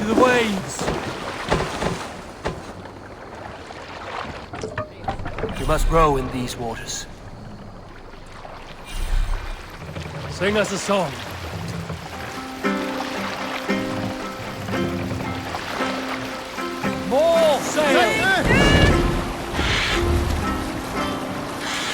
the waves. You must row in these waters. Sing us a song. More sail!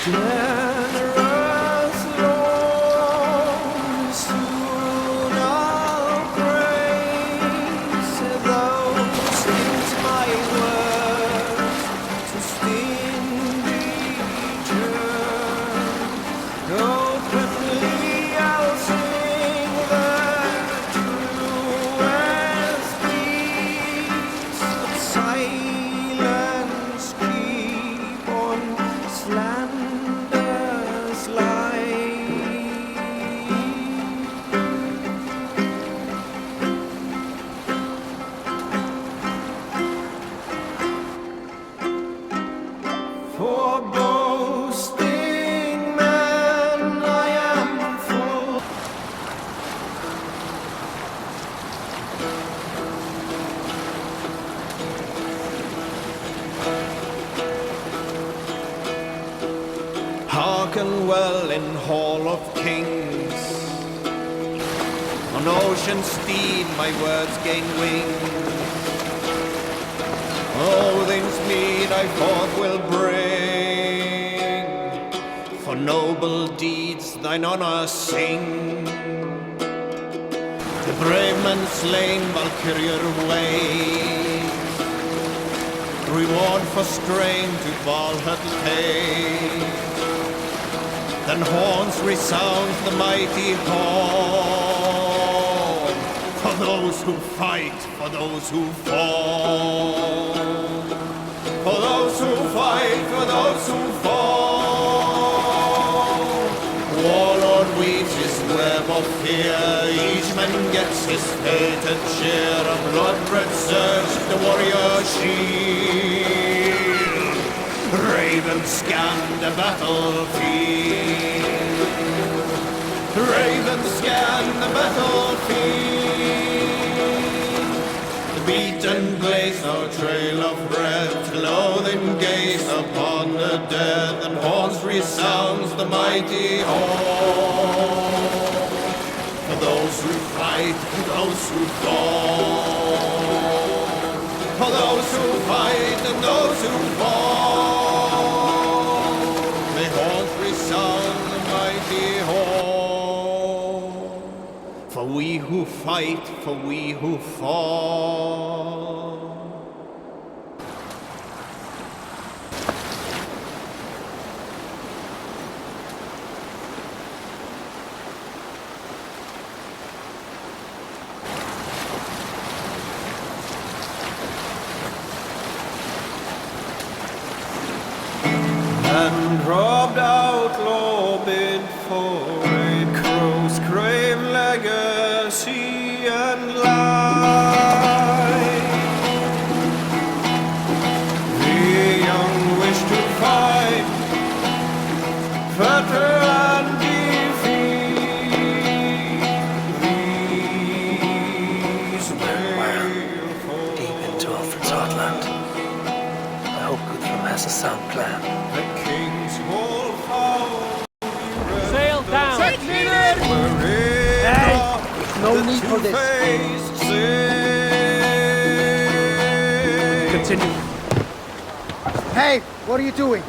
Generous Lord, soon I'll praise those things my words to stingy turn. Openly I'll sing the truest peace, but silence keep on slander's light. For boasting man I am full. Hearken well in Hall of Kings. On ocean steed my words gain wings. Oh, things meet I forth will bring. For noble deeds thine honor sing. The brave man slain Valkyrier ways. Reward for strain to Valhalla take. Then horns resound the mighty horn. For those who fight, for those who fall. For those who fight, for those who fall. Warlord weaves his web of fear. Each man gets his fated share of blood-red surge, the warrior shield. Ravens scan the battlefield. Ravens scan the battlefield. The beaten blaze no trail of red. Loathing gaze upon the dead. And horns resounds the mighty horn. For those who fight, for those who fall. For those who fight and those who fall. Resound the mighty horn. For we who fight, for we who fall. And robbed outlaw bid for a crow's grave legacy and life. The young wish to fight, fetter and defeat these baleful. Deep into Alfred's heartland. I hope Guthrum has a sound plan. The king's whole foul Sail down! Set needed! Hey! No need for this. Continue. Hey, what are you doing?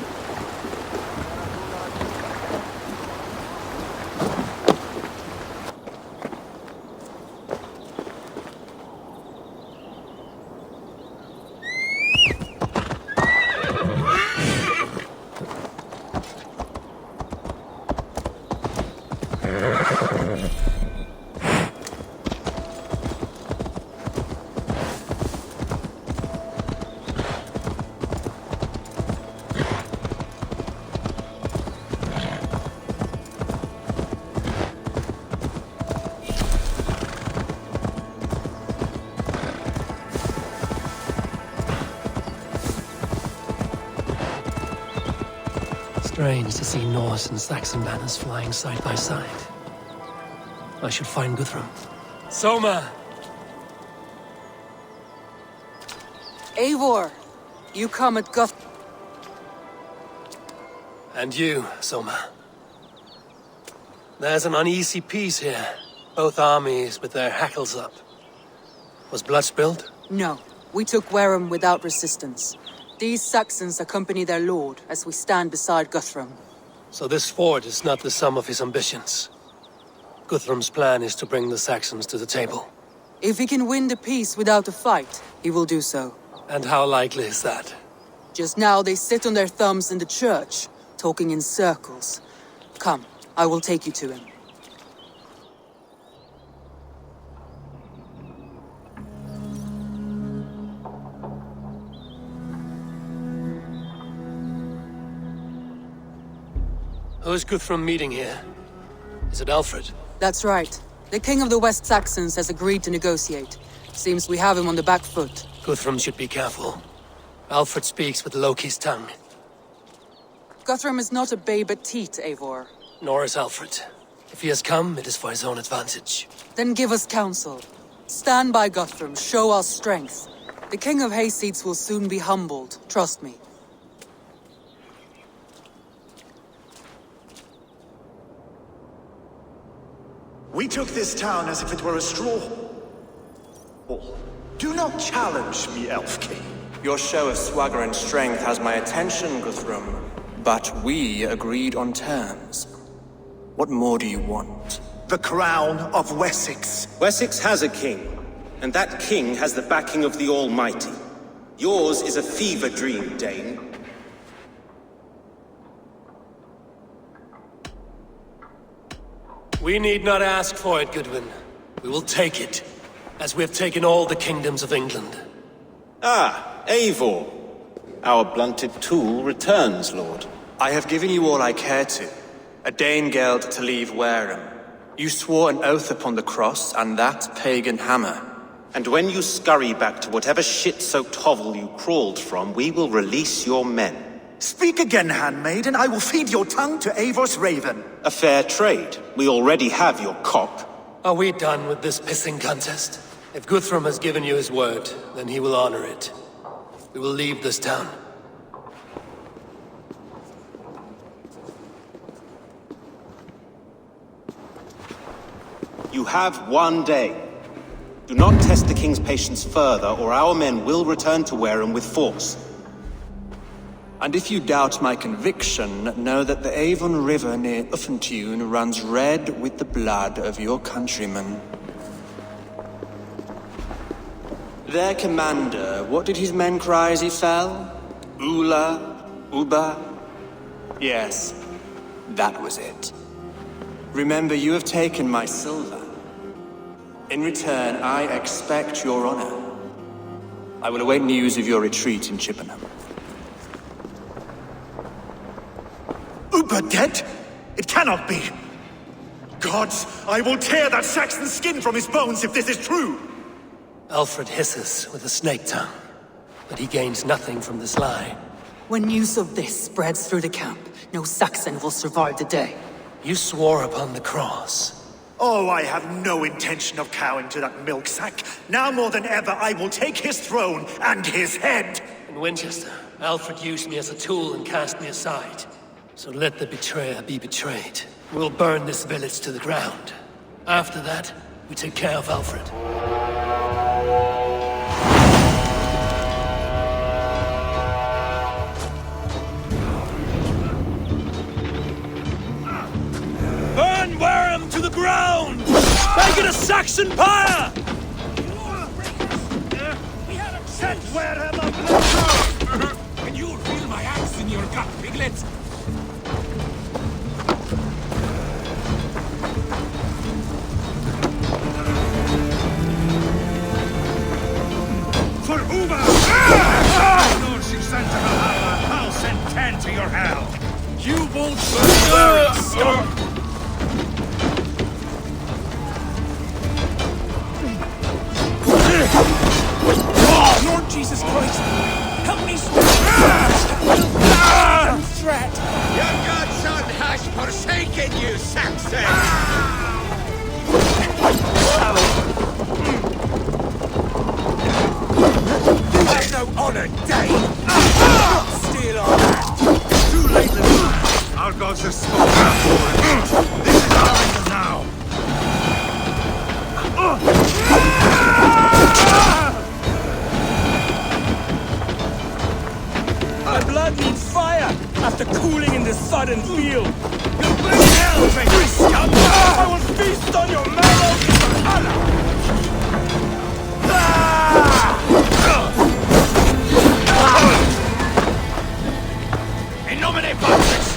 Strange to see Norse and Saxon banners flying side by side. I should find Guthrum. Soma! Eivor, you come at Guth... And you, Soma. There's an uneasy peace here. Both armies with their hackles up. Was blood spilled? No, we took Wareham without resistance. These Saxons accompany their lord as we stand beside Guthrum. So this fort is not the sum of his ambitions. Guthrum's plan is to bring the Saxons to the table. If he can win the peace without a fight, he will do so. And how likely is that? Just now they sit on their thumbs in the church, talking in circles. Come, I will take you to him. Who is Guthrum meeting here? Is it Alfred? That's right. The king of the West Saxons has agreed to negotiate. Seems we have him on the back foot. Guthrum should be careful. Alfred speaks with Loki's tongue. Guthrum is not a babe at teat, Eivor. Nor is Alfred. If he has come, it is for his own advantage. Then give us counsel. Stand by Guthrum, show our strength. The king of Hayseeds will soon be humbled, trust me. We took this town as if it were a straw. Do not challenge me, Elf King. Your show of swagger and strength has my attention, Guthrum. But we agreed on terms. What more do you want? The crown of Wessex. Wessex has a king, and that king has the backing of the Almighty. Yours is a fever dream, Dane. We need not ask for it, Goodwin. We will take it, as we have taken all the kingdoms of England. Ah, Eivor. Our blunted tool returns, Lord. I have given you all I care to. A Danegeld to leave Wareham. You swore an oath upon the cross, and that pagan hammer. And when you scurry back to whatever shit-soaked hovel you crawled from, we will release your men. Speak again, handmaid, and I will feed your tongue to Eivor's raven. A fair trade. We already have your cock. Are we done with this pissing contest? If Guthrum has given you his word, then he will honor it. We will leave this town. You have one day. Do not test the king's patience further, or our men will return to Wareham with force. And if you doubt my conviction, know that the Avon River near Uffentune runs red with the blood of your countrymen. Their commander, what did his men cry as he fell? Ula? Uba? Yes, that was it. Remember, you have taken my silver. In return, I expect your honor. I will await news of your retreat in Chippenham. Uber dead? It cannot be. Gods, I will tear that Saxon skin from his bones if this is true. Alfred hisses with a snake tongue, but he gains nothing from this lie. When news of this spreads through the camp, no Saxon will survive the day. You swore upon the cross. Oh, I have no intention of cowing to that milk sack. Now more than ever, I will take his throne and his head. In Winchester, Alfred used me as a tool and cast me aside. So let the betrayer be betrayed. We'll burn this village to the ground. After that, we take care of Alfred. Burn Wareham to the ground! Make it a Saxon pyre! Set Wareham up the ground! And you'll feel my axe in your gut, piglets! For Uber! Lord, she sent to Valhalla. I'll send 10 to your hell. You won't burn it, scum! Lord Jesus Christ! Help me threat! Your godson has forsaken you, Saxon! Have no This is ours now! My blood needs fire after cooling in this sodden field. You bring hell, traitor scum! I will feast on your marrow in Valhalla! In nomine Patris!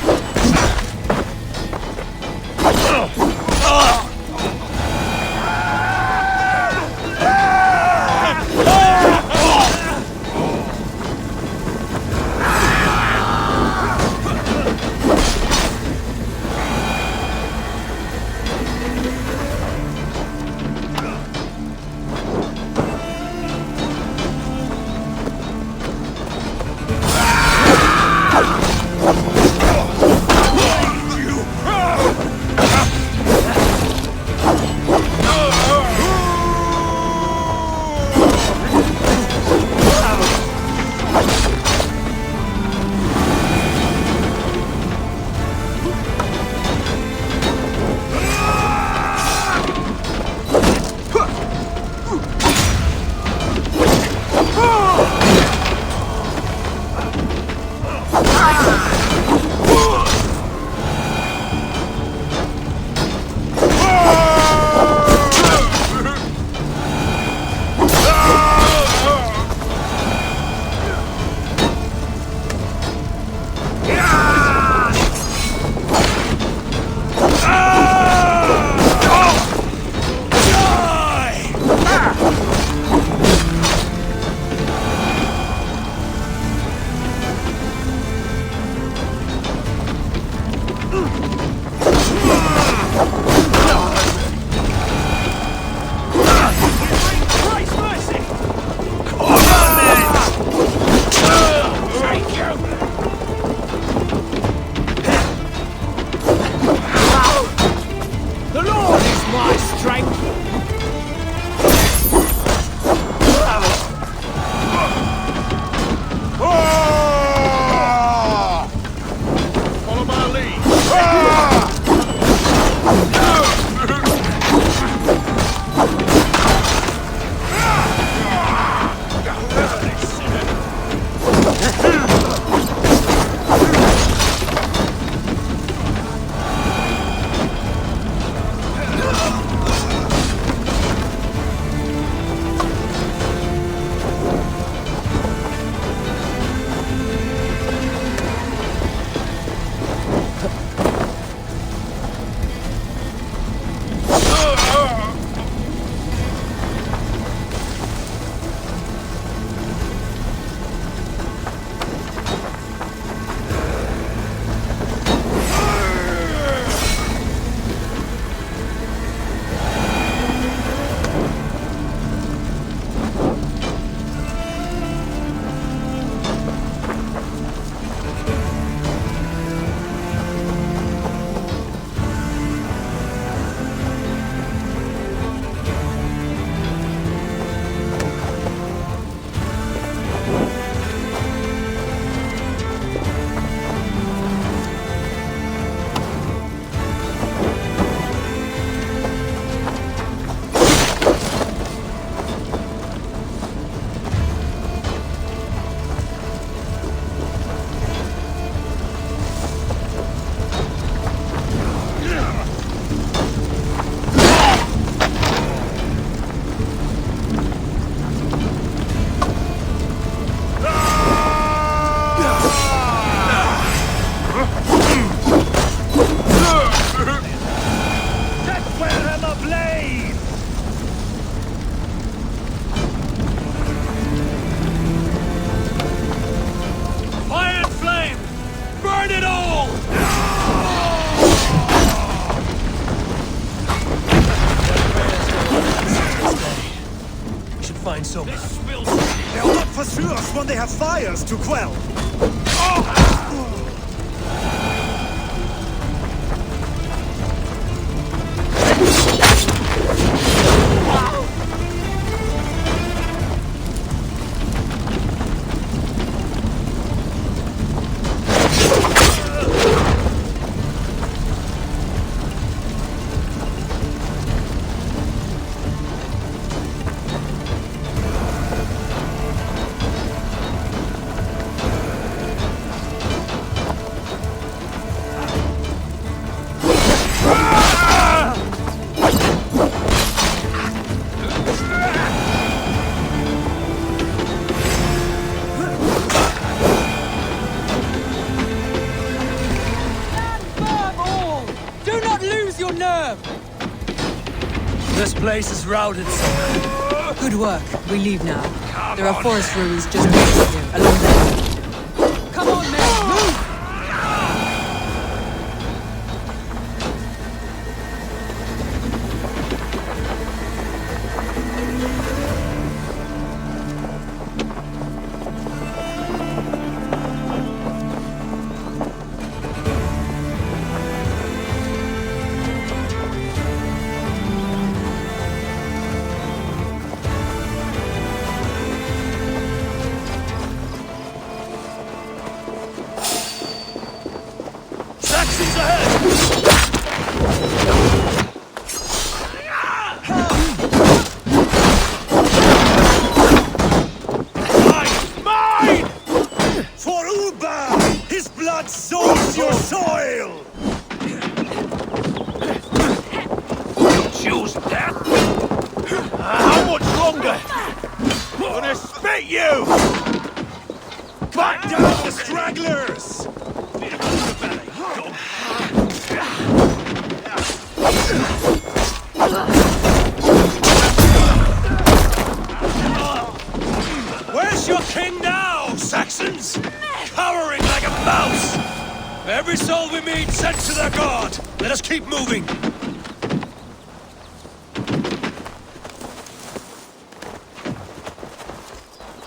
find so much. They'll not pursue us when they have fires to quell. nerve! This place is routed, Soma. Good work. We leave now. There are forest ruins just north of here, along there. Come on, men! Move! Saxons ahead! Mine! For Uba! His blood soaks your soil! Choose death! How much longer? Gonna spit you! Back down the stragglers! Where's your king now, Saxons? Cowering like a mouse! Every soul we meet sent to their god! Let us keep moving!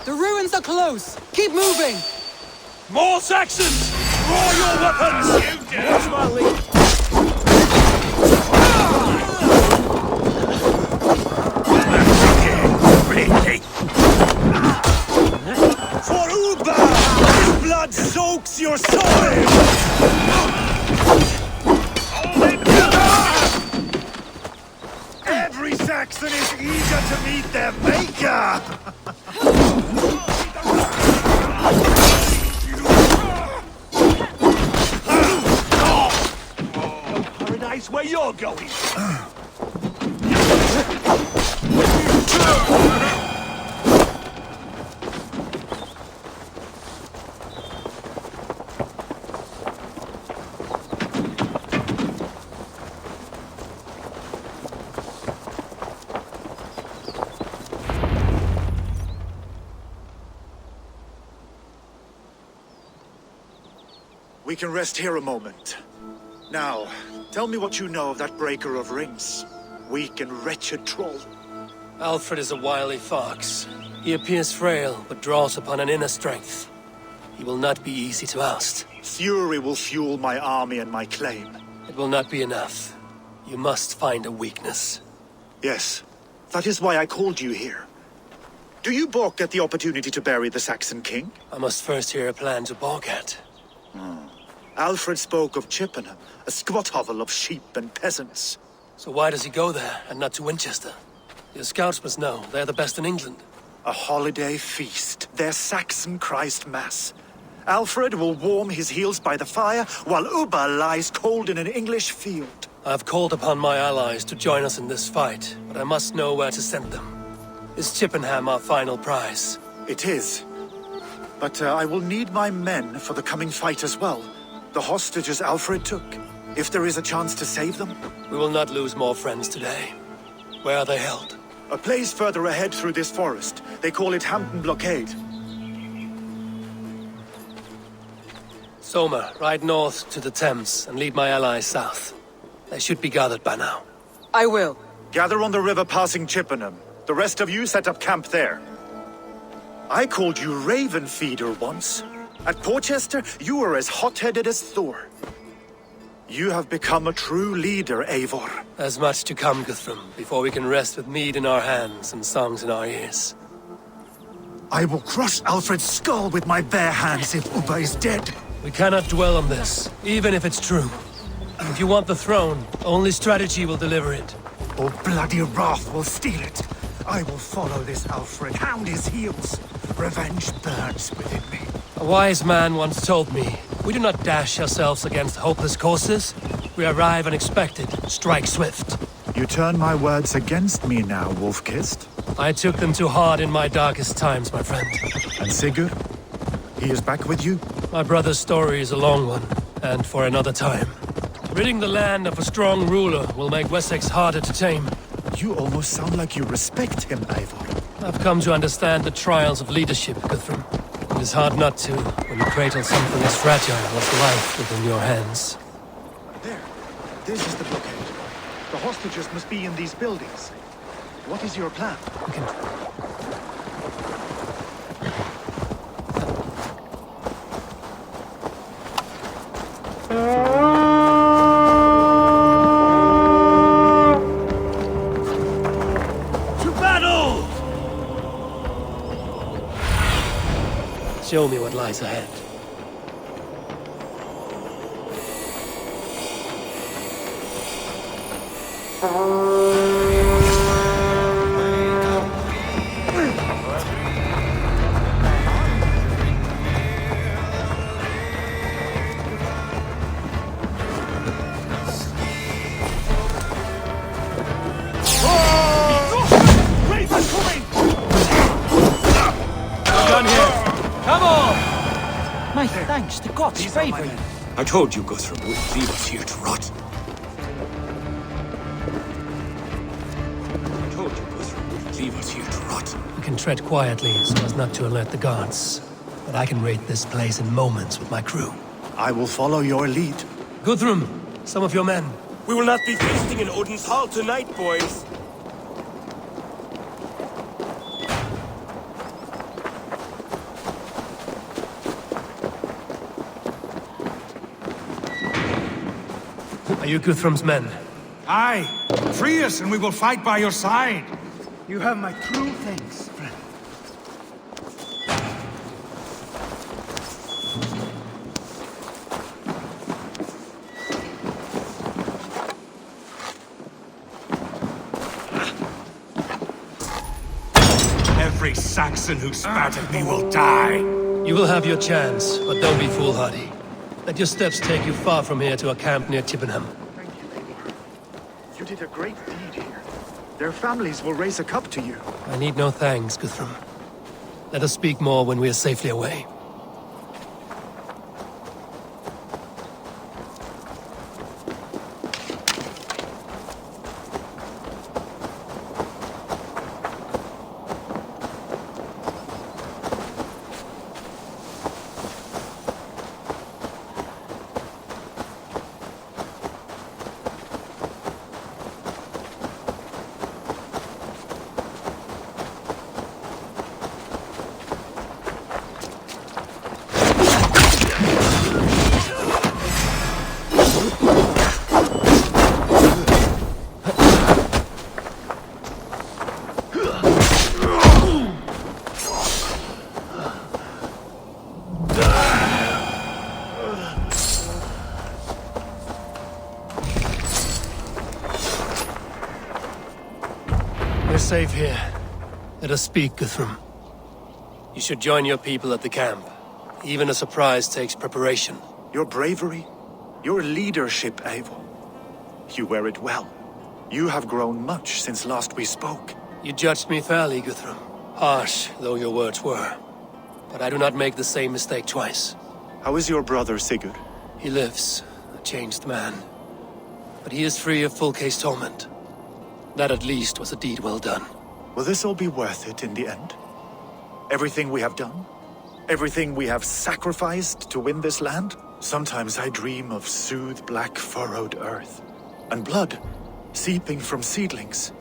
The ruins are close! Keep moving! More Saxons! Draw your weapons! Watch my lead! For Uba! His blood soaks your soil! Every Saxon is eager to meet their maker! Paradise where you're going! We can rest here a moment. Now, tell me what you know of that breaker of rings. Weak and wretched troll. Alfred is a wily fox. He appears frail, but draws upon an inner strength. He will not be easy to oust. Fury will fuel my army and my claim. It will not be enough. You must find a weakness. Yes, that is why I called you here. Do you balk at the opportunity to bury the Saxon king? I must first hear a plan to balk at. Alfred spoke of Chippenham, a squat hovel of sheep and peasants. So why does he go there, and not to Winchester? Your scouts must know. They're the best in England. A holiday feast, their Saxon Christ Mass. Alfred will warm his heels by the fire, while Uba lies cold in an English field. I've called upon my allies to join us in this fight, but I must know where to send them. Is Chippenham our final prize? It is. But I will need my men for the coming fight as well. The hostages Alfred took. If there is a chance to save them. We will not lose more friends today. Where are they held? A place further ahead through this forest. They call it Hampton Blockade. Soma, ride north to the Thames and lead my allies south. They should be gathered by now. I will. Gather on the river passing Chippenham. The rest of you set up camp there. I called you Raven Feeder once. At Porchester, you were as hot-headed as Thor. You have become a true leader, Eivor. There's much to come, Guthrum, before we can rest with mead in our hands and songs in our ears. I will crush Alfred's skull with my bare hands if Uba is dead. We cannot dwell on this, even if it's true. If you want the throne, only strategy will deliver it. Or bloody wrath will steal it. I will follow this Alfred, hound his heels. Revenge burns within me. A wise man once told me, we do not dash ourselves against hopeless courses. We arrive unexpected, strike swift. You turn my words against me now, Wolf-Kissed. I took them too hard in my darkest times, my friend. And Sigurd? He is back with you? My brother's story is a long one, and for another time. Ridding the land of a strong ruler will make Wessex harder to tame. You almost sound like you respect him, Eivor. I've come to understand the trials of leadership, Guthrum. It is hard not to, when you cradle something as fragile as life within your hands. There. This is the blockade. The hostages must be in these buildings. What is your plan? We can... To battle! Show me what lies ahead. My thanks, the gods favor you. I told you Guthrum wouldn't leave us here to rot. I told you Guthrum wouldn't leave us here to rot. We can tread quietly so as not to alert the guards. But I can raid this place in moments with my crew. I will follow your lead. Guthrum, some of your men. We will not be feasting in Odin's hall tonight, boys. Are you Guthrum's men? Aye. Free us and we will fight by your side. You have my true thanks, friend. Every Saxon who spat at me will die. You will have your chance, but don't be foolhardy. Let your steps take you far from here to a camp near Chippenham. Thank you, Eivor. You did a great deed here. Their families will raise a cup to you. I need no thanks, Guthrum. Let us speak more when we are safely away. We're safe here. Let us speak, Guthrum. You should join your people at the camp. Even a surprise takes preparation. Your bravery, your leadership, Eivor. You wear it well. You have grown much since last we spoke. You judged me fairly, Guthrum. Harsh though your words were. But I do not make the same mistake twice. How is your brother, Sigurd? He lives, a changed man. But he is free of full case torment. That at least was a deed well done. Will this all be worth it in the end? Everything we have done? Everything we have sacrificed to win this land? Sometimes I dream of soothed black furrowed earth. And blood seeping from seedlings,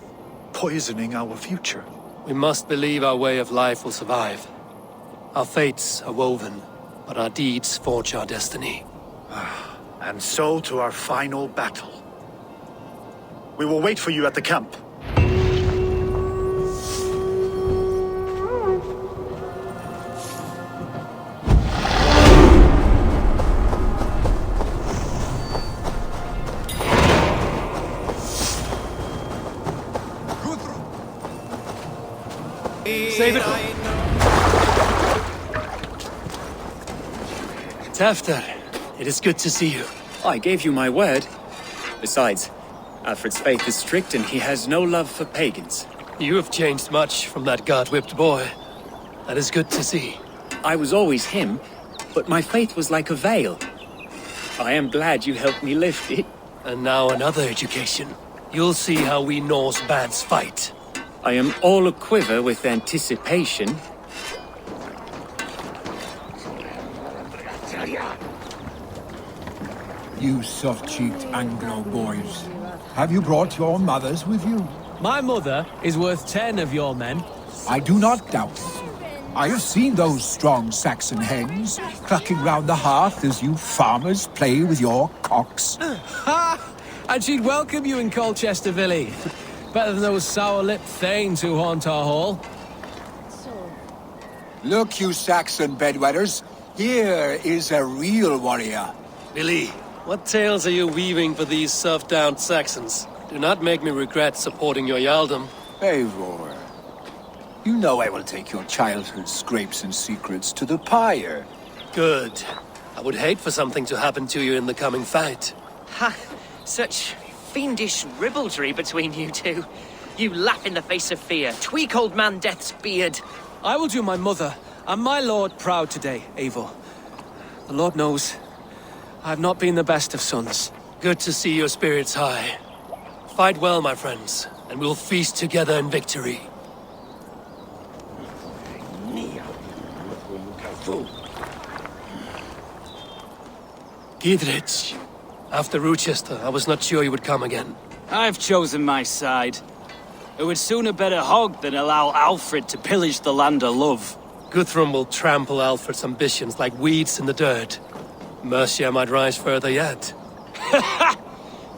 poisoning our future. We must believe our way of life will survive. Our fates are woven, but our deeds forge our destiny. And so to our final battle. We will wait for you at the camp. Save it. Tafter, it is good to see you. I gave you my word. Besides, Alfred's faith is strict and he has no love for pagans. You have changed much from that god-whipped boy. That is good to see. I was always him, but my faith was like a veil. I am glad you helped me lift it. And now another education. You'll see how we Norse bands fight. I am all aquiver with anticipation. You soft-cheeked Anglo boys. Have you brought your mothers with you? My mother is worth 10 of your men. I do not doubt it. I have seen those strong Saxon hens clucking round the hearth as you farmers play with your cocks. Ha! And she'd welcome you in Colchester Valley. Better than those sour-lipped thanes who haunt our hall. Look, you Saxon bedwetters. Here is a real warrior. Billy, what tales are you weaving for these serf-down Saxons? Do not make me regret supporting your Jarldom. Eivor, you know I will take your childhood scrapes and secrets to the pyre. Good. I would hate for something to happen to you in the coming fight. Ha! Such fiendish ribaldry between you two. You laugh in the face of fear, tweak old man Death's beard. I will do my mother and my lord proud today, Eivor. The Lord knows, I have not been the best of sons. Good to see your spirits high. Fight well, my friends, and we'll feast together in victory. Gidrich, after Rochester, I was not sure you would come again. I've chosen my side. It would sooner bet a hog than allow Alfred to pillage the land of love. Guthrum will trample Alfred's ambitions like weeds in the dirt. Mercia might rise further yet.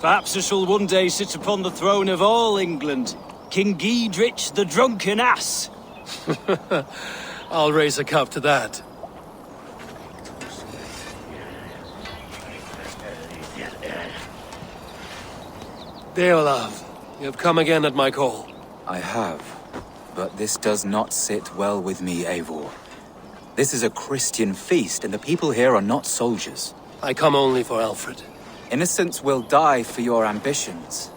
Perhaps I shall one day sit upon the throne of all England. King Giedrich the drunken ass. I'll raise a cup to that. Deolav, you have come again at my call. I have, but this does not sit well with me, Eivor. This is a Christian feast, and the people here are not soldiers. I come only for Alfred. Innocents will die for your ambitions.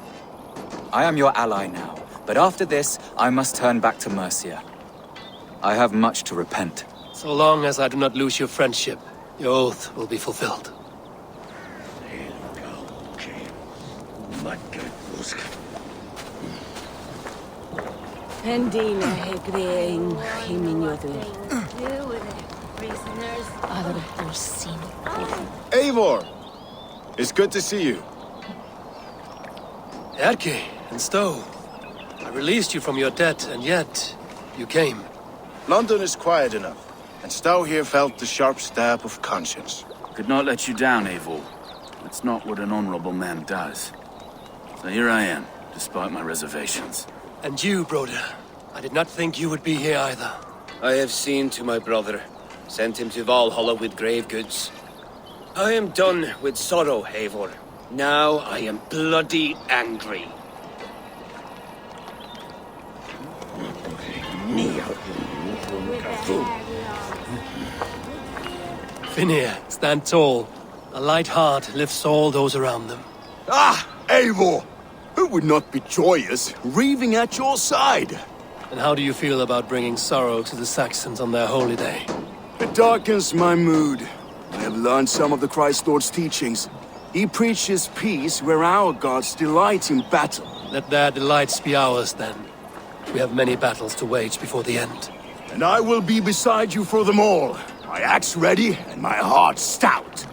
I am your ally now, but after this, I must turn back to Mercia. I have much to repent. So long as I do not lose your friendship, your oath will be fulfilled. Pendina hegrein himiniodur. Eivor! It's good to see you. Erke and Stowe. I released you from your debt, and yet you came. London is quiet enough, and Stowe here felt the sharp stab of conscience. Could not let you down, Eivor. It's not what an honorable man does. So here I am, despite my reservations. And you, Broder. I did not think you would be here either. I have seen to my brother. Sent him to Valhalla with grave goods. I am done with sorrow, Eivor. Now I am bloody angry. Finir, stand tall. A light heart lifts all those around them. Ah, Eivor! Who would not be joyous, raving at your side? And how do you feel about bringing sorrow to the Saxons on their holy day? It darkens my mood. I have learned some of the Christ Lord's teachings. He preaches peace where our gods delight in battle. Let their delights be ours, then. We have many battles to wage before the end. And I will be beside you for them all. My axe ready and my heart stout.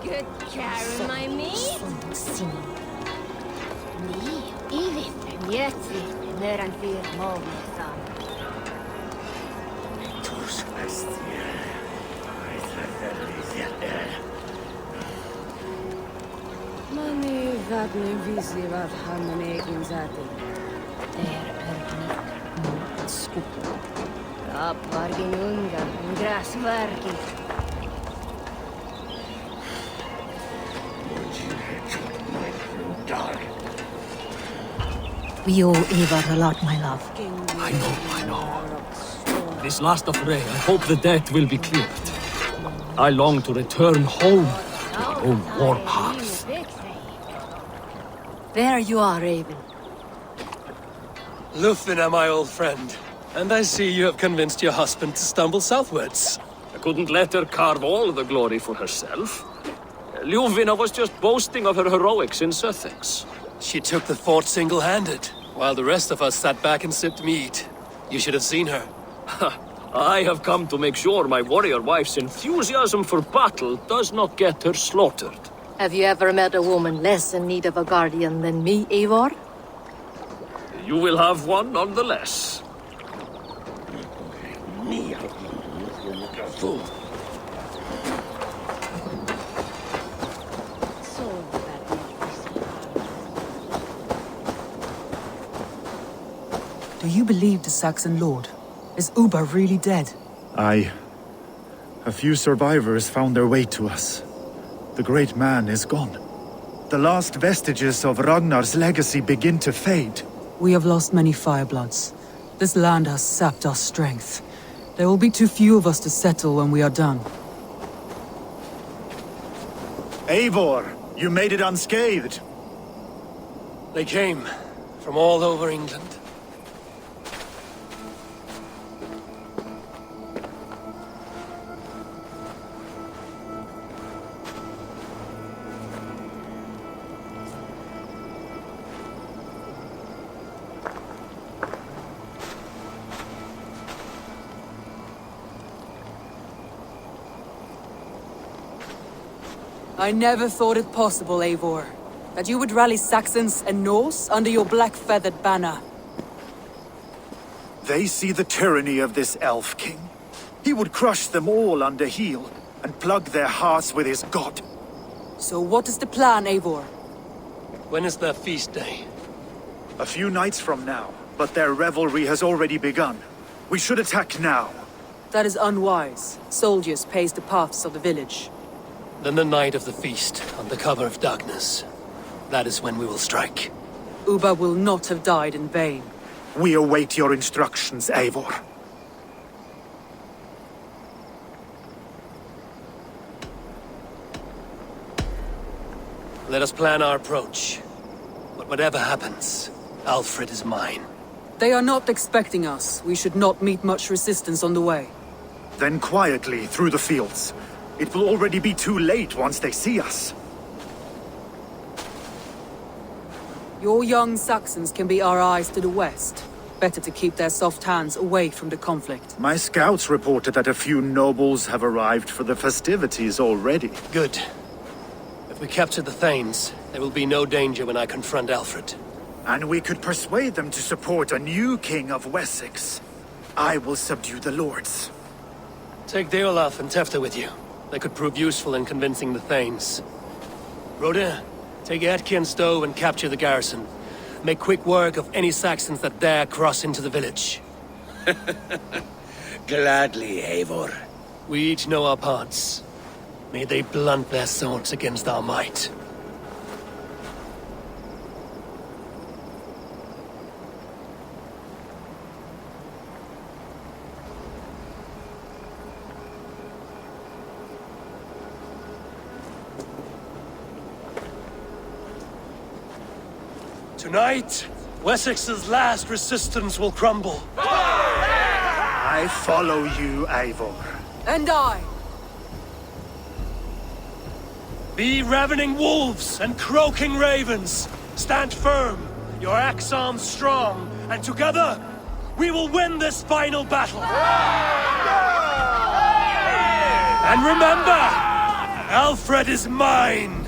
Good care, my me? Ni, Ivit, Jetsi, Neran Fyr Mognethan. Mani vadne visivat hamman egin zati. Skup. Rapvargin unga, grasvargi. We owe Ivar a lot, my love. I know. This last affray, I hope the debt will be cleared. I long to return home to our own war paths. There you are, Raven. Lufina, my old friend. And I see you have convinced your husband to stumble southwards. I couldn't let her carve all the glory for herself. Ljuvina was just boasting of her heroics in Sussex. She took the fort single-handed, while the rest of us sat back and sipped mead. You should have seen her. I have come to make sure my warrior wife's enthusiasm for battle does not get her slaughtered. Have you ever met a woman less in need of a guardian than me, Eivor? You will have one nonetheless. Do you believe the Saxon lord? Is Uba really dead? Aye. A few survivors found their way to us. The great man is gone. The last vestiges of Ragnar's legacy begin to fade. We have lost many firebloods. This land has sapped our strength. There will be too few of us to settle when we are done. Eivor, you made it unscathed. They came from all over England. I never thought it possible, Eivor, that you would rally Saxons and Norse under your black-feathered banner. They see the tyranny of this elf king. He would crush them all under heel and plug their hearts with his god. So what is the plan, Eivor? When is their feast day? A few nights from now, but their revelry has already begun. We should attack now. That is unwise. Soldiers pace the paths of the village. Then the night of the feast, under cover of darkness. That is when we will strike. Uba will not have died in vain. We await your instructions, Eivor. Let us plan our approach. But whatever happens, Alfred is mine. They are not expecting us. We should not meet much resistance on the way. Then quietly through the fields. It will already be too late once they see us. Your young Saxons can be our eyes to the west. Better to keep their soft hands away from the conflict. My scouts reported that a few nobles have arrived for the festivities already. Good. If we capture the Thanes, there will be no danger when I confront Alfred. And we could persuade them to support a new king of Wessex. I will subdue the lords. Take Deolaf and Tefta with you. They could prove useful in convincing the Thanes. Rhoda, take Etki and Stowe and capture the garrison. Make quick work of any Saxons that dare cross into the village. Gladly, Eivor. We each know our parts. May they blunt their swords against our might. Tonight, Wessex's last resistance will crumble. I follow you, Eivor. And I. Be ravening wolves and croaking ravens. Stand firm, your axe arms strong, and together, we will win this final battle. And remember, Alfred is mine.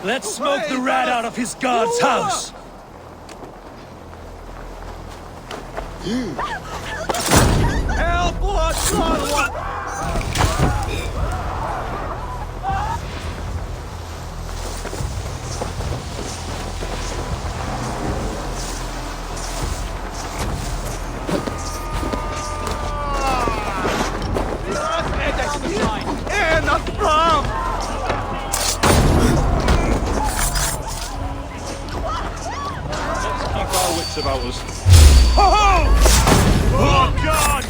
Let's smoke the rat out of his god's house! Help! What's on? ours. Oh, God!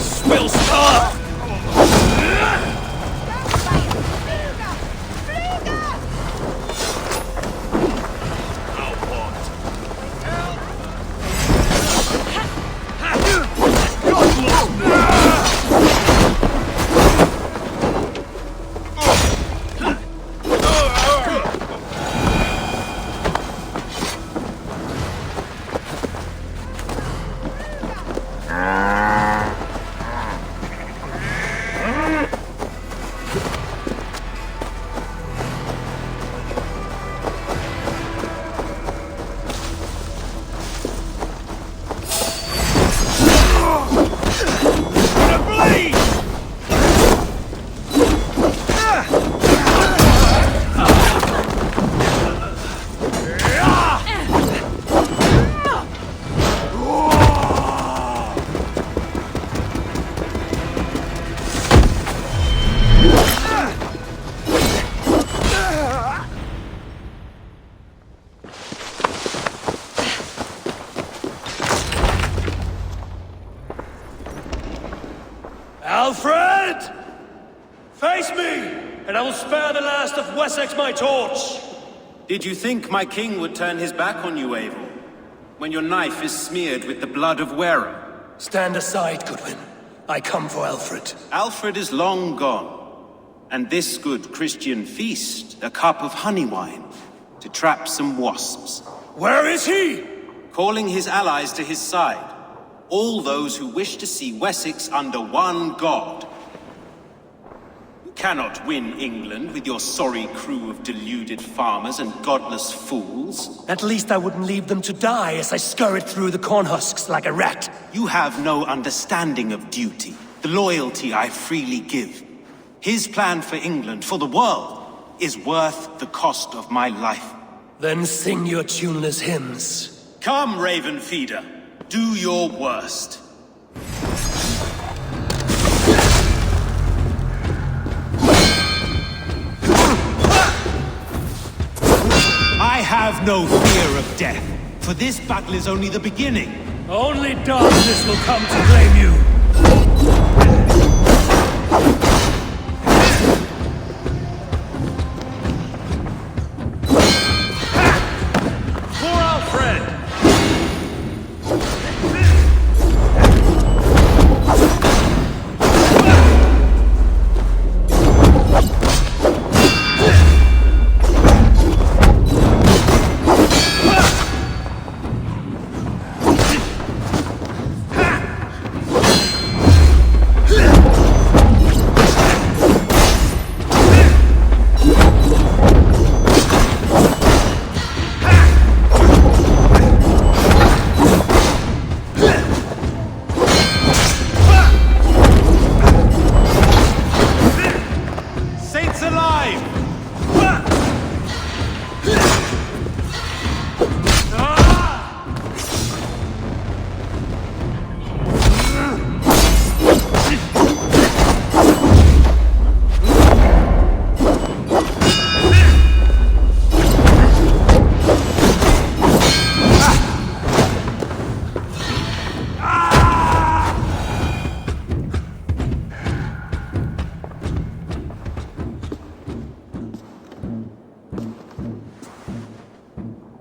Spill star! Alfred! Face me, and I will spare the last of Wessex my torch! Did you think my king would turn his back on you, Eivor? When your knife is smeared with the blood of Wareham? Stand aside, Goodwin. I come for Alfred. Alfred is long gone. And this good Christian feast, a cup of honey wine, to trap some wasps. Where is he? Calling his allies to his side. All those who wish to see Wessex under one god. You cannot win England with your sorry crew of deluded farmers and godless fools. At least I wouldn't leave them to die as I scurried through the corn husks like a rat. You have no understanding of duty, the loyalty I freely give. His plan for England, for the world, is worth the cost of my life. Then sing your tuneless hymns. Come, Raven Feeder. Do your worst. I have no fear of death, for this battle is only the beginning. Only darkness will come to claim you. For Alfred!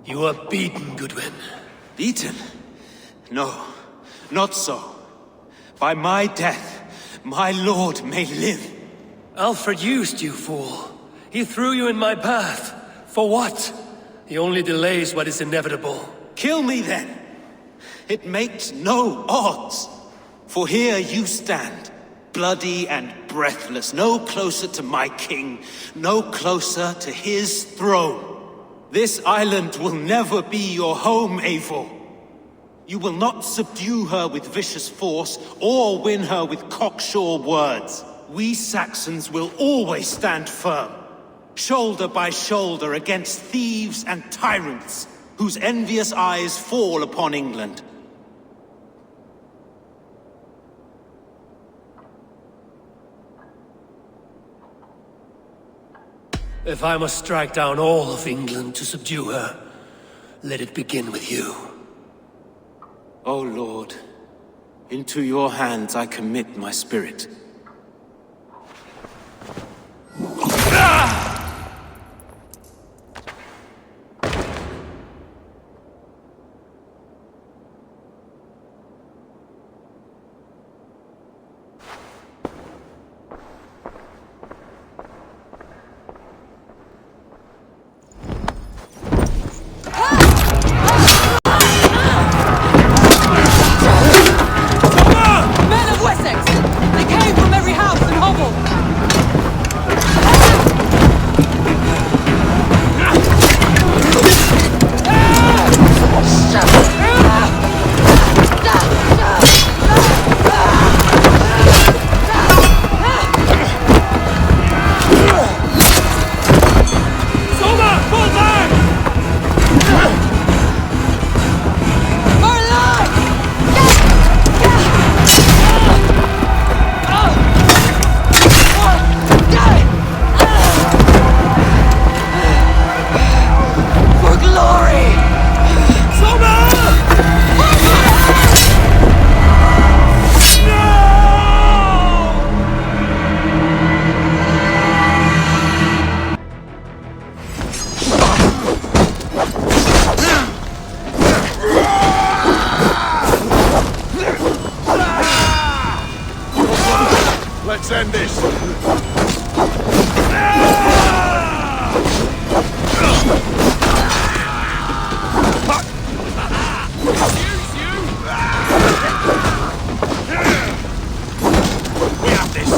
You are beaten, Goodwin. Beaten? No, not so. By my death, my lord may live. Alfred used you, fool. He threw you in my path. For what? He only delays what is inevitable. Kill me then. It makes no odds. For here you stand, bloody and breathless, no closer to my king, no closer to his throne. This island will never be your home, Eivor. You will not subdue her with vicious force, or win her with cocksure words. We Saxons will always stand firm. shoulder by shoulder against thieves and tyrants, whose envious eyes fall upon England. If I must strike down all of England to subdue her, let it begin with you. O Lord, into your hands I commit my spirit. Men of Wessex! They came from every house and hovel! For glory! Let's end this. We have this.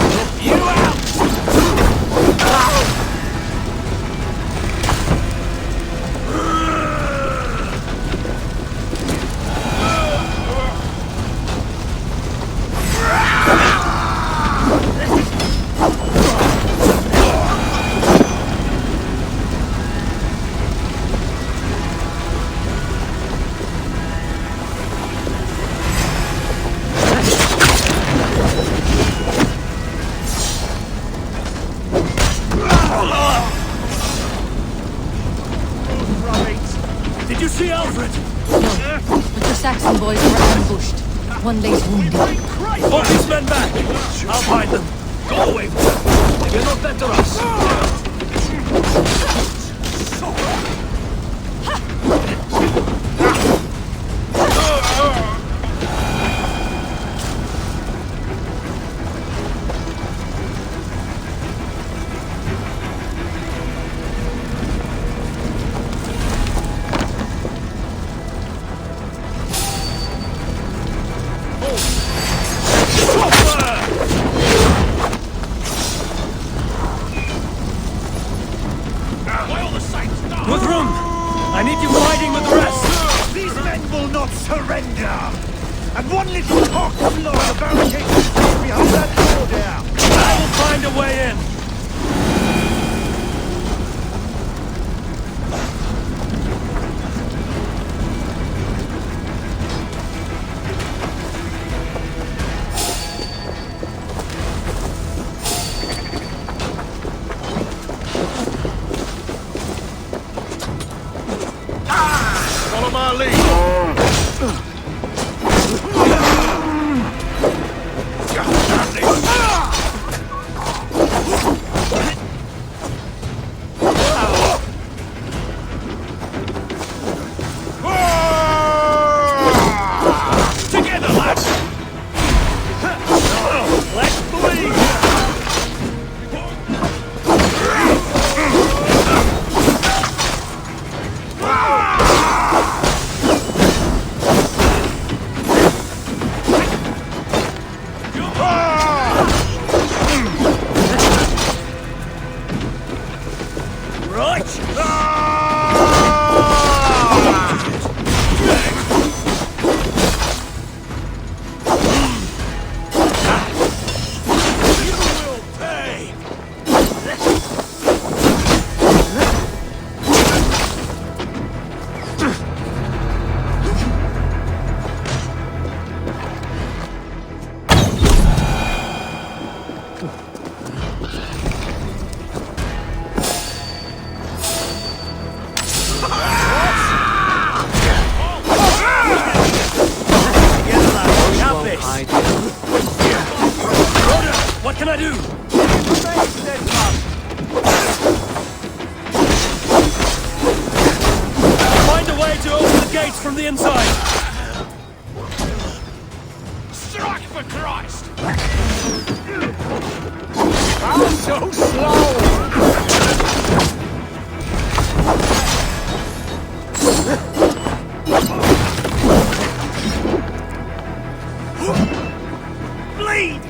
Take you out! Did you see Alfred? No, but the Saxon boys were ambushed. One lays wounded. Hold these men back! I'll find them. Go away! They cannot better us! Guthrum! I need you fighting with the rest! These men will not surrender! And one little cock of law barricades the street behind that door there! I will find a way in! Follow my lead. from the inside! Strike for Christ! How so slow? Bleed!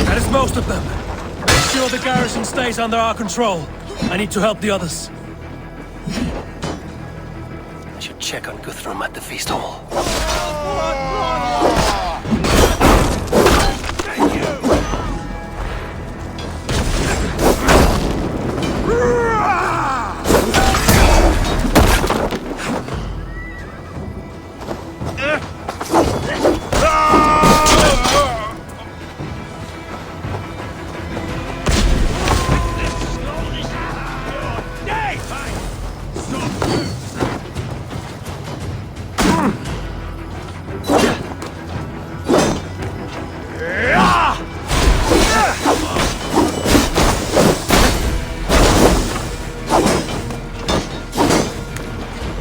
That is most of them. Make sure the garrison stays under our control. I need to help the others. I should check on Guthrum at the feast hall.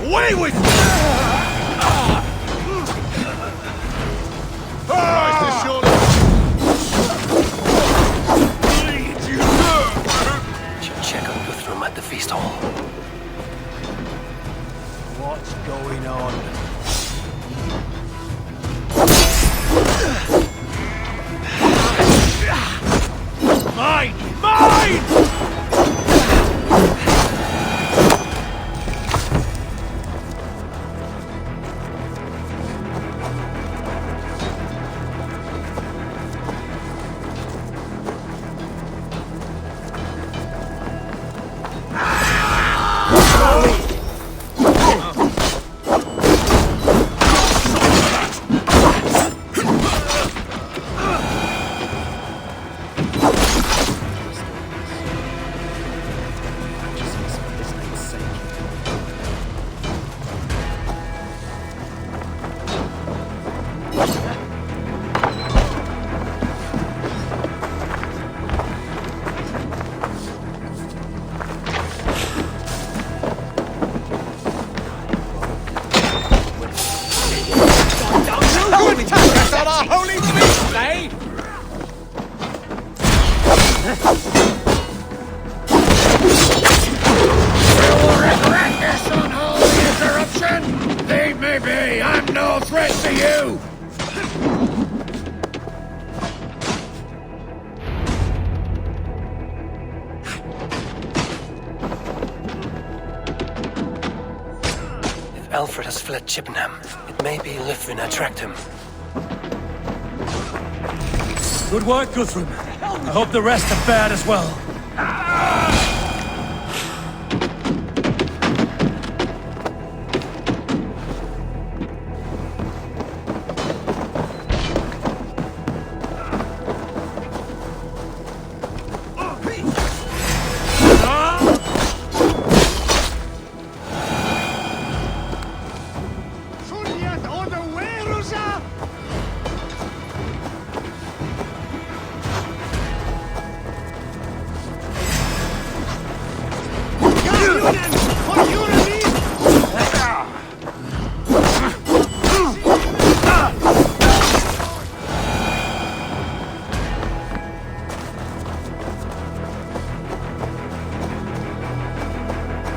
Away with you! Should check on Guthrum at the feast hall. What's going on? Mine! Mine! Maybe I'm no threat to you! If Alfred has fled Chippenham, it may be Lythrin attract him. Good work, Guthrum. I hope the rest have fared as well.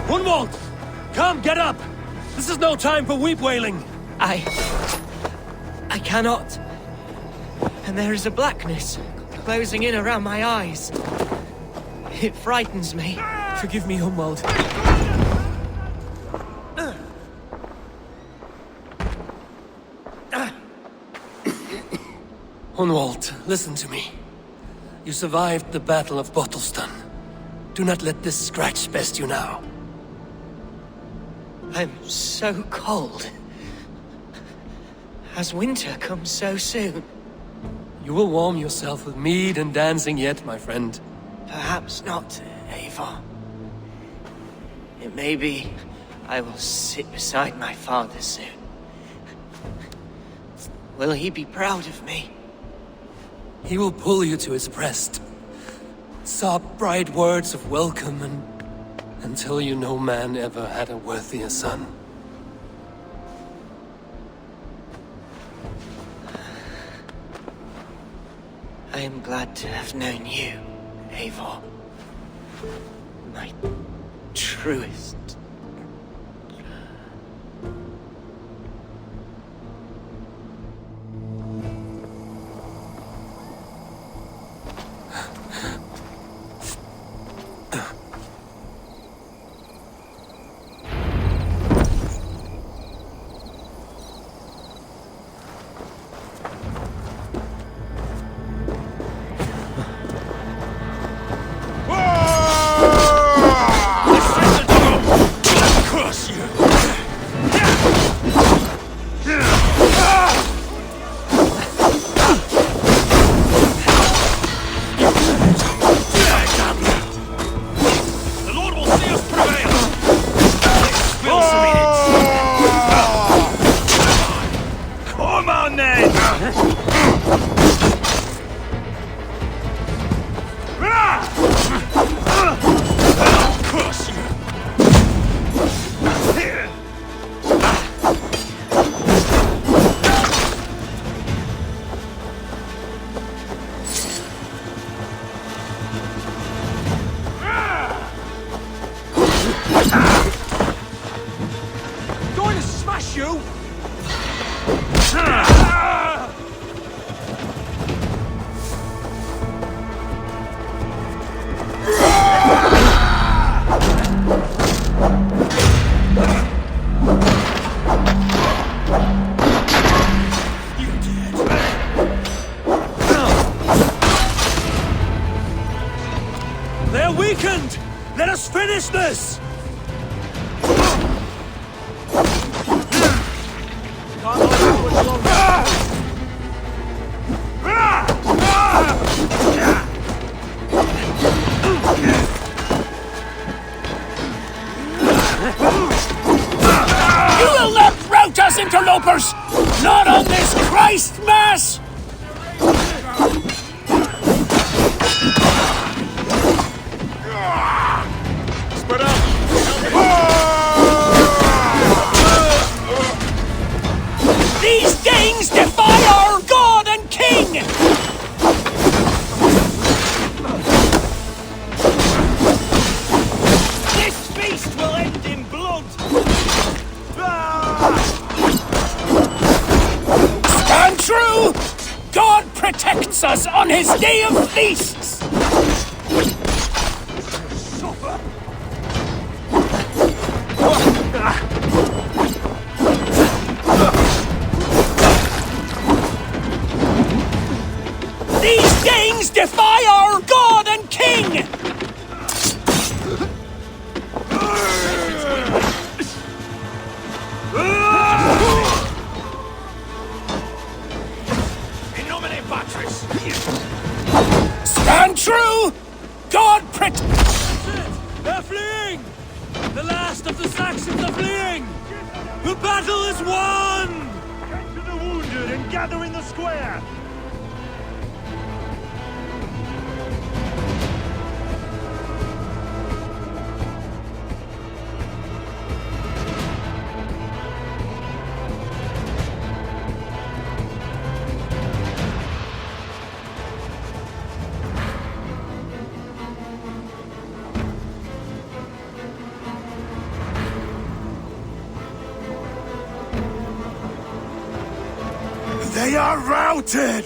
Hunwald! Come, get up! This is no time for weep wailing! I cannot. And there is a blackness closing in around my eyes. It frightens me. Forgive me, Hunwald. Hunwald, listen to me. You survived the Battle of Bottleston. Do not let this scratch best you now. I'm so cold. Has winter come so soon? You will warm yourself with mead and dancing yet, my friend. Perhaps not, Eivor. It may be I will sit beside my father soon. Will he be proud of me? He will pull you to his breast. Sob bright words of welcome and tell you no man ever had a worthier son. I am glad to have known you, Eivor. My truest. Going to smash you! They're weakened! Let us finish this! You will not rout us, interlopers! Not on this Christ Mass! Spread out! These Danes defy our God and King! This feast will end in blood! Stand true! God protects us on his day of feasts! These Danes defy our God and King! In nomine Patris! Stand true! God They're fleeing! The last of the Saxons are fleeing! The battle is won! Get to the wounded and gather in the square! They are routed!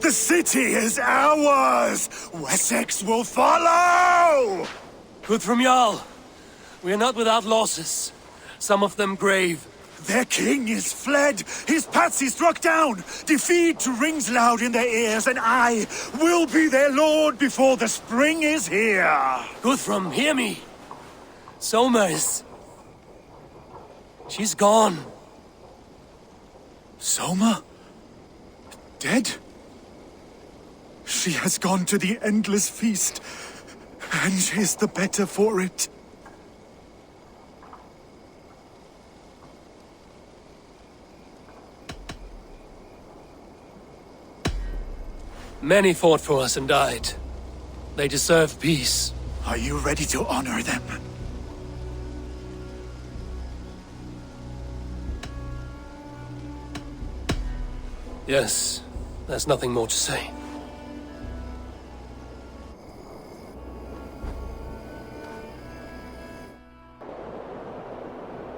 The city is ours! Wessex will follow! Good from Jarl. We are not without losses. Some of them grave. Their king is fled, his patsy struck down, defeat rings loud in their ears, and I will be their lord before the spring is here. Guthrum, hear me. Soma is... she's gone. Soma? Dead? She has gone to the endless feast, and is the better for it. Many fought for us and died. They deserve peace. Are you ready to honor them? Yes, there's nothing more to say.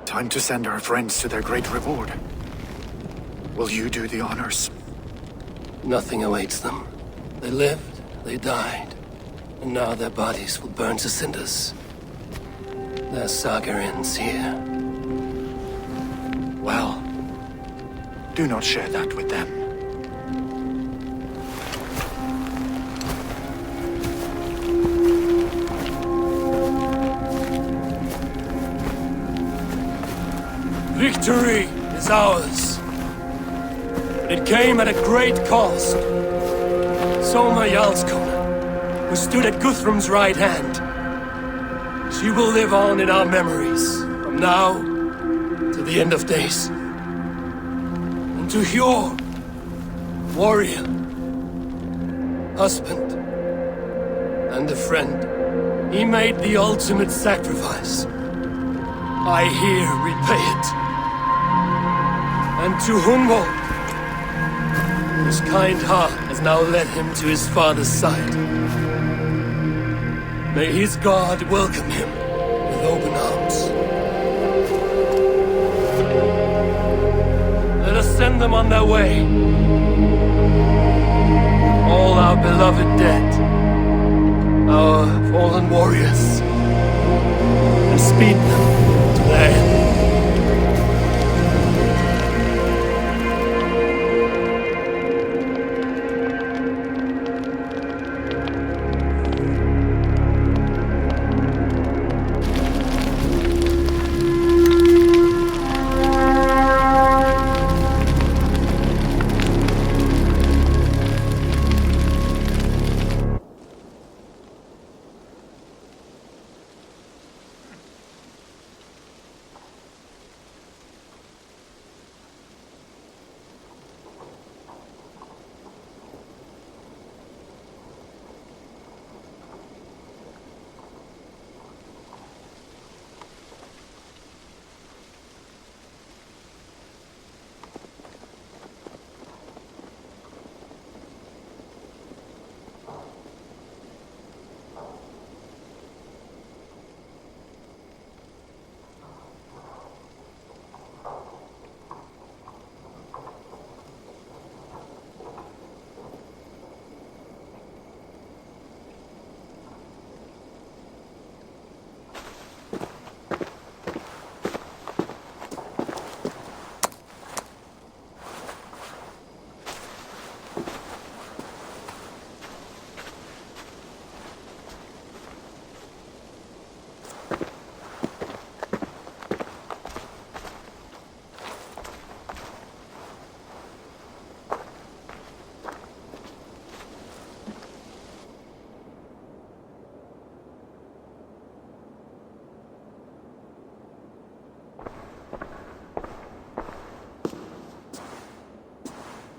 Time to send our friends to their great reward. Will you do the honors? Nothing awaits them. They lived, they died, and now their bodies will burn to cinders. Their saga ends here. Well, do not share that with them. Victory is ours. It came at a great cost. Soma Jarlskona, who stood at Guthrum's right hand. She will live on in our memories, from now to the end of days. And to Hjor, warrior, husband, and a friend, he made the ultimate sacrifice. I here repay it. And to Hunwald, his kind heart has now led him to his father's side. May his God welcome him with open arms. Let us send them on their way. All our beloved dead, our fallen warriors, and speed them to their end.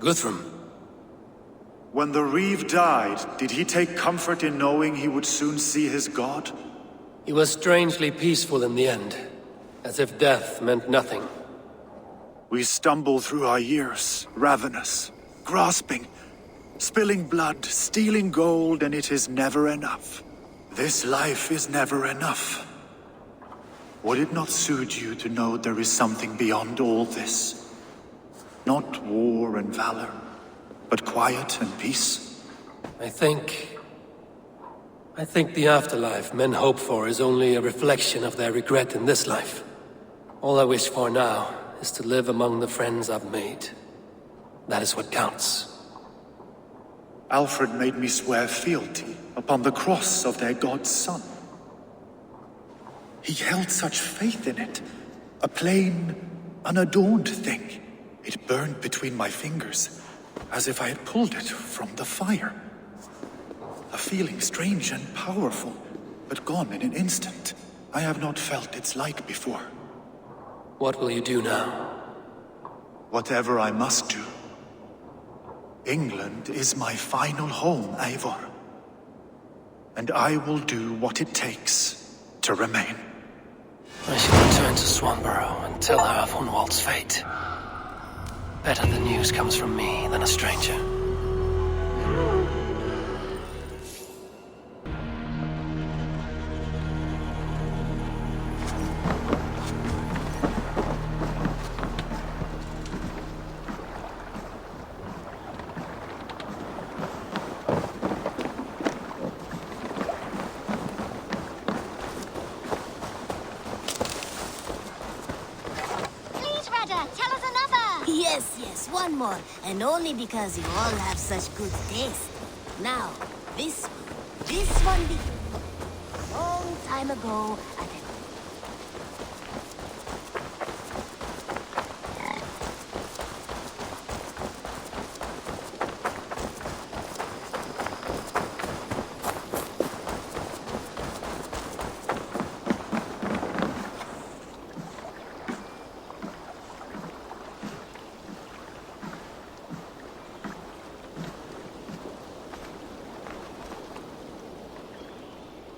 Guthrum. When the Reeve died, did he take comfort in knowing he would soon see his god? He was strangely peaceful in the end, as if death meant nothing. We stumble through our years, ravenous, grasping, spilling blood, stealing gold, and it is never enough. This life is never enough. Would it not soothe you to know there is something beyond all this? Not war and valor, but quiet and peace? I think the afterlife men hope for is only a reflection of their regret in this life. All I wish for now is to live among the friends I've made. That is what counts. Alfred made me swear fealty upon the cross of their god's son. He held such faith in it. A plain, unadorned thing. It burned between my fingers, as if I had pulled it from the fire. A feeling strange and powerful, but gone in an instant. I have not felt its like before. What will you do now? Whatever I must do. England is my final home, Eivor. And I will do what it takes to remain. I shall return to Swanborough and tell her of Hunwald's fate. Better the news comes from me than a stranger. Yes, one more. And only because you all have such good taste. Now, this one be... Long time ago, at a...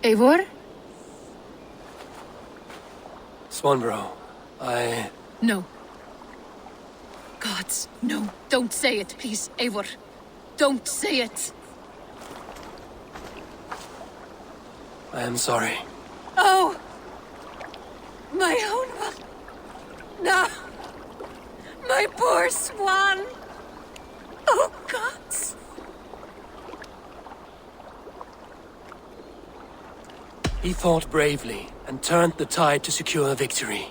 Eivor? Swanborough, No. Gods, no. Don't say it, please, Eivor. Don't say it. I am sorry. Oh! My own one. No! My poor swan! Oh, gods! He fought bravely and turned the tide to secure victory.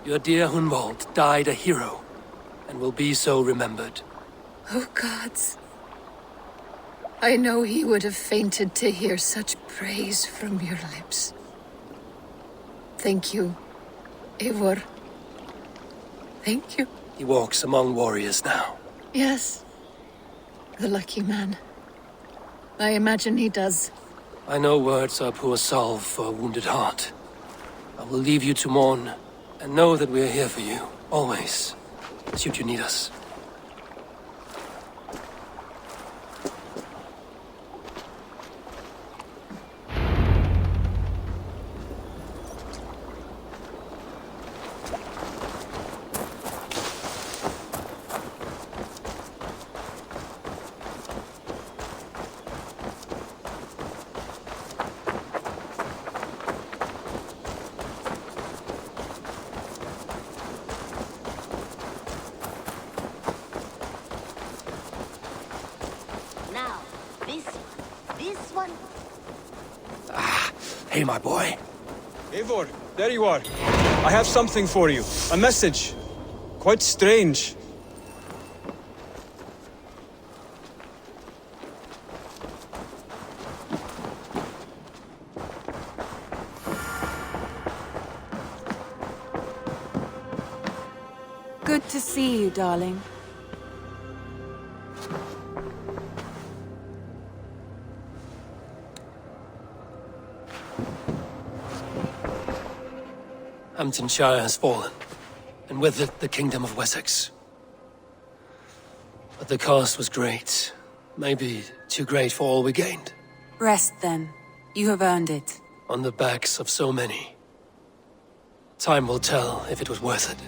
Your dear Hunwald died a hero, and will be so remembered. Oh, gods. I know he would have fainted to hear such praise from your lips. Thank you, Eivor. Thank you. He walks among warriors now. Yes. The lucky man. I imagine he does. I know words are poor salve for a wounded heart. I will leave you to mourn, and know that we are here for you, always, should you need us. Hey, my boy. Eivor, there you are. I have something for you. A message. Quite strange. Good to see you, darling. Hamptonshire has fallen, and with it the Kingdom of Wessex. But the cost was great. Maybe too great for all we gained. Rest then. You have earned it. On the backs of so many. Time will tell if it was worth it.